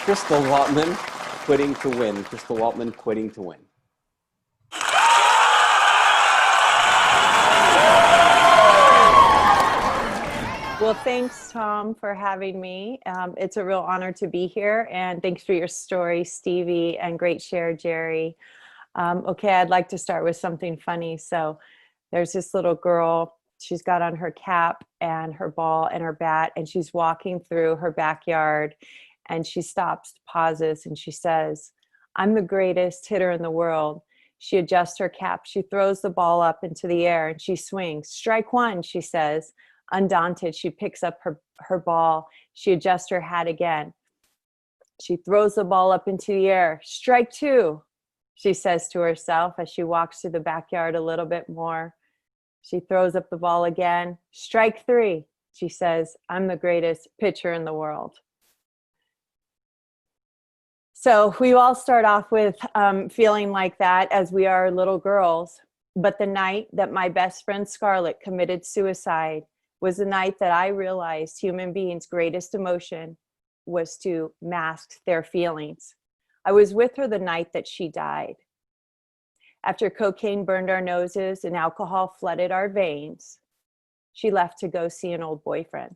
Crystal Waltman quitting to win. Crystal Waltman quitting to win. Well, thanks, Tom, for having me. It's a real honor to be here, and thanks for your story, Stevie, and great share, Jerry. Okay, I'd like to start with something funny. So there's this little girl. She's got on her cap and her ball and her bat, and she's walking through her backyard, and she stops, pauses, and she says, "I'm the greatest hitter in the world." She adjusts her cap. She throws the ball up into the air, and she swings. "Strike one," she says. Undaunted, she picks up her ball. She adjusts her hat again. She throws the ball up into the air. "Strike two," she says to herself as she walks through the backyard a little bit more. She throws up the ball again. "Strike three," she says. "I'm the greatest pitcher in the world." So we all start off with feeling like that as we are little girls. But the night that my best friend Scarlett committed suicide was the night that I realized human beings' greatest emotion was to mask their feelings. I was with her the night that she died. After cocaine burned our noses and alcohol flooded our veins, she left to go see an old boyfriend.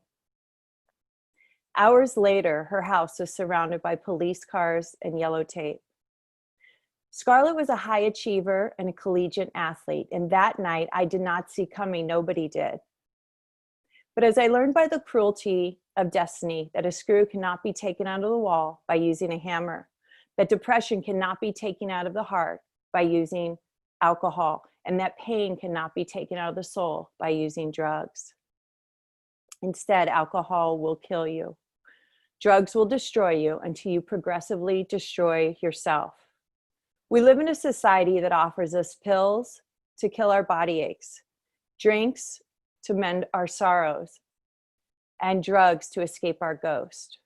Hours later, her house was surrounded by police cars and yellow tape. Scarlett was a high achiever and a collegiate athlete, and that night I did not see coming, nobody did. But as I learned by the cruelty of destiny that a screw cannot be taken out of the wall by using a hammer, that depression cannot be taken out of the heart by using alcohol, and that pain cannot be taken out of the soul by using drugs. Instead, alcohol will kill you. Drugs will destroy you until you progressively destroy yourself. We live in a society that offers us pills to kill our body aches, drinks to mend our sorrows, and drugs to escape our ghost.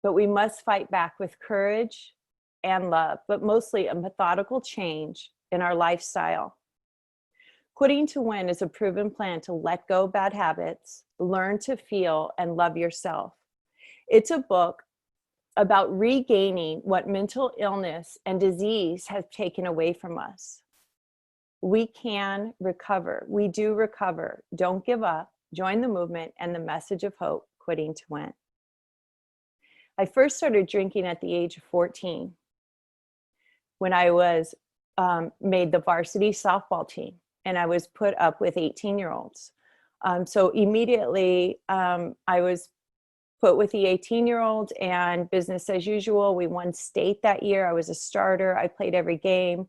But we must fight back with courage and love, but mostly a methodical change in our lifestyle. Quitting to Win is a proven plan to let go bad habits, learn to feel, and love yourself. It's a book about regaining what mental illness and disease has taken away from us. We can recover. We do recover. Don't give up. Join the movement and the message of hope, Quitting to Win. I first started drinking at the age of 14 when I was made the varsity softball team, and I was put up with 18-year-olds. So immediately I was put with the 18-year-old and business as usual. We won state that year. I was a starter. I played every game.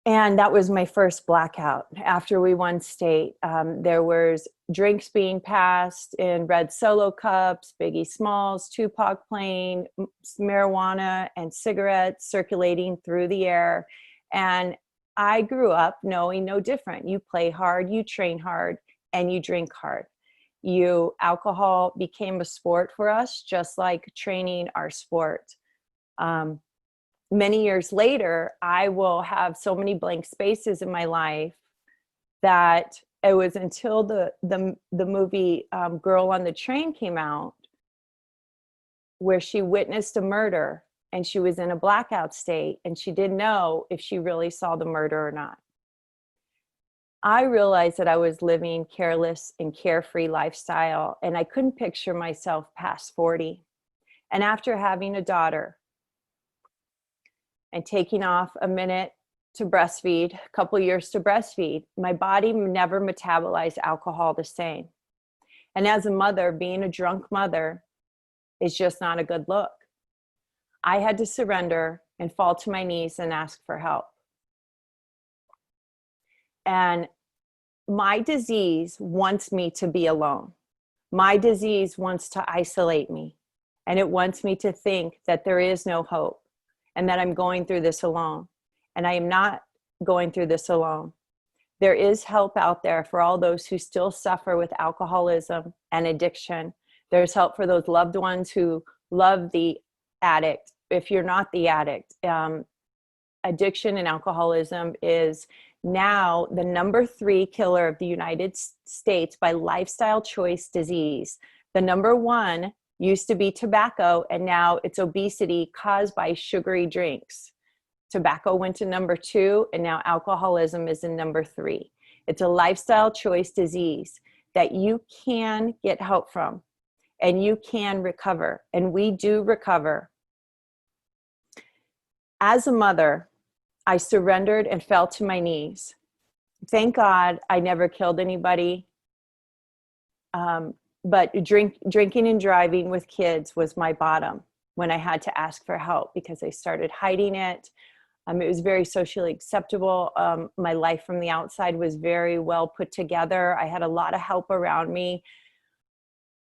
And that was my first blackout. After we won state, there was drinks being passed in red Solo cups, Biggie Smalls, Tupac playing, marijuana and cigarettes circulating through the air. And I grew up knowing no different. You play hard, you train hard, and you drink hard. Alcohol became a sport for us, just like training our sport. Many years later, I will have so many blank spaces in my life that it was until the movie Girl on the Train came out, where she witnessed a murder and she was in a blackout state and she didn't know if she really saw the murder or not. I realized that I was living careless and carefree lifestyle, and I couldn't picture myself past 40. And after having a daughter, and taking off a minute to breastfeed, a couple years to breastfeed, my body never metabolized alcohol the same. And as a mother, being a drunk mother is just not a good look. I had to surrender and fall to my knees and ask for help. And my disease wants me to be alone. My disease wants to isolate me. And it wants me to think that there is no hope, and that I'm going through this alone. And I am not going through this alone. There is help out there for all those who still suffer with alcoholism and addiction. There's help for those loved ones who love the addict. If you're not the addict, addiction and alcoholism is now the number 3 killer of the United States by lifestyle choice disease. The number 1 Used to be tobacco, and now it's obesity caused by sugary drinks. Tobacco went to number 2, and now alcoholism is in number 3. It's a lifestyle choice disease that you can get help from, and you can recover, and we do recover. As a mother, I surrendered and fell to my knees. Thank God I never killed anybody. But drinking and driving with kids was my bottom when I had to ask for help because I started hiding it. It was very socially acceptable. My life from the outside was very well put together. I had a lot of help around me.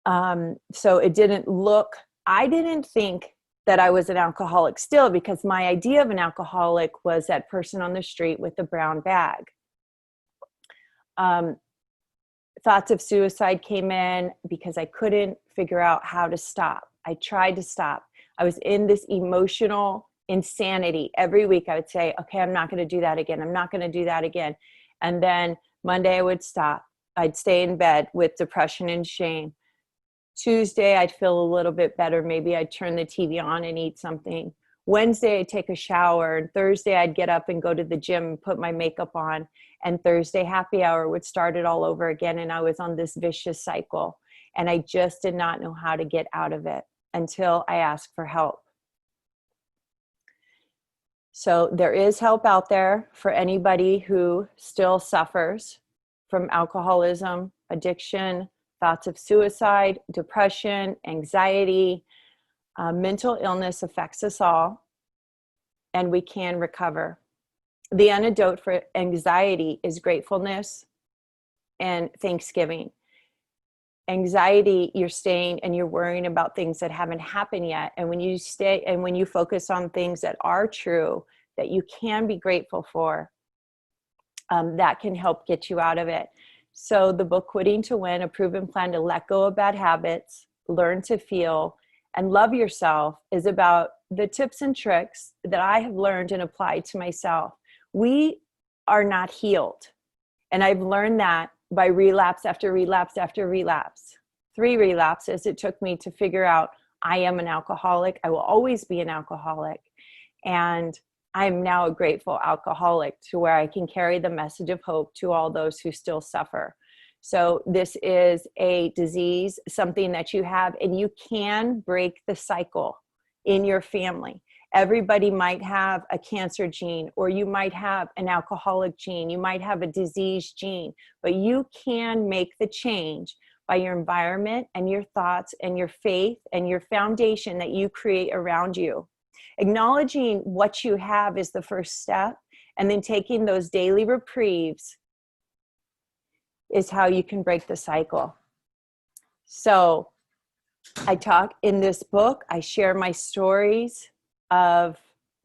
So it didn't look, I didn't think that I was an alcoholic still, because my idea of an alcoholic was that person on the street with the brown bag. Thoughts of suicide came in because I couldn't figure out how to stop. I tried to stop. I was in this emotional insanity. Every week I would say, okay, I'm not going to do that again. I'm not going to do that again. And then Monday I would stop. I'd stay in bed with depression and shame. Tuesday, I'd feel a little bit better. Maybe I'd turn the TV on and eat something. Wednesday, I'd take a shower. And Thursday, I'd get up and go to the gym and put my makeup on. And Thursday, happy hour would start it all over again. And I was on this vicious cycle. And I just did not know how to get out of it until I asked for help. So there is help out there for anybody who still suffers from alcoholism, addiction, thoughts of suicide, depression, anxiety. Mental illness affects us all, and we can recover. The antidote for anxiety is gratefulness and thanksgiving. Anxiety, you're staying and you're worrying about things that haven't happened yet. And when you stay and when you focus on things that are true, that you can be grateful for, that can help get you out of it. So the book, Quitting to Win, A Proven Plan to Let Go of Bad Habits, Learn to Feel, and Love Yourself, is about the tips and tricks that I have learned and applied to myself. We are not healed. And I've learned that by relapse after relapse after relapse. 3 relapses it took me to figure out I am an alcoholic. I will always be an alcoholic. And I'm now a grateful alcoholic, to where I can carry the message of hope to all those who still suffer. So this is a disease, something that you have, and you can break the cycle in your family. Everybody might have a cancer gene, or you might have an alcoholic gene. You might have a disease gene, but you can make the change by your environment and your thoughts and your faith and your foundation that you create around you. Acknowledging what you have is the first step, and then taking those daily reprieves is how you can break the cycle. So I talk in this book, I share my stories of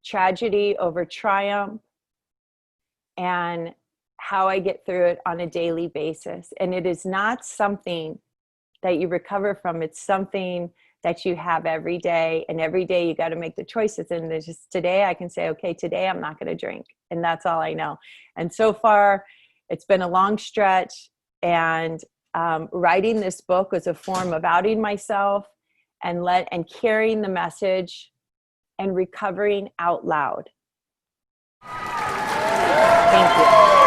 tragedy over triumph and how I get through it on a daily basis. And it is not something that you recover from. It's something that you have every day, and every day you got to make the choices. And there's just today I can say, okay, today I'm not going to drink, and that's all I know. And so far it's been a long stretch, and writing this book was a form of outing myself and carrying the message and recovering out loud. Thank you.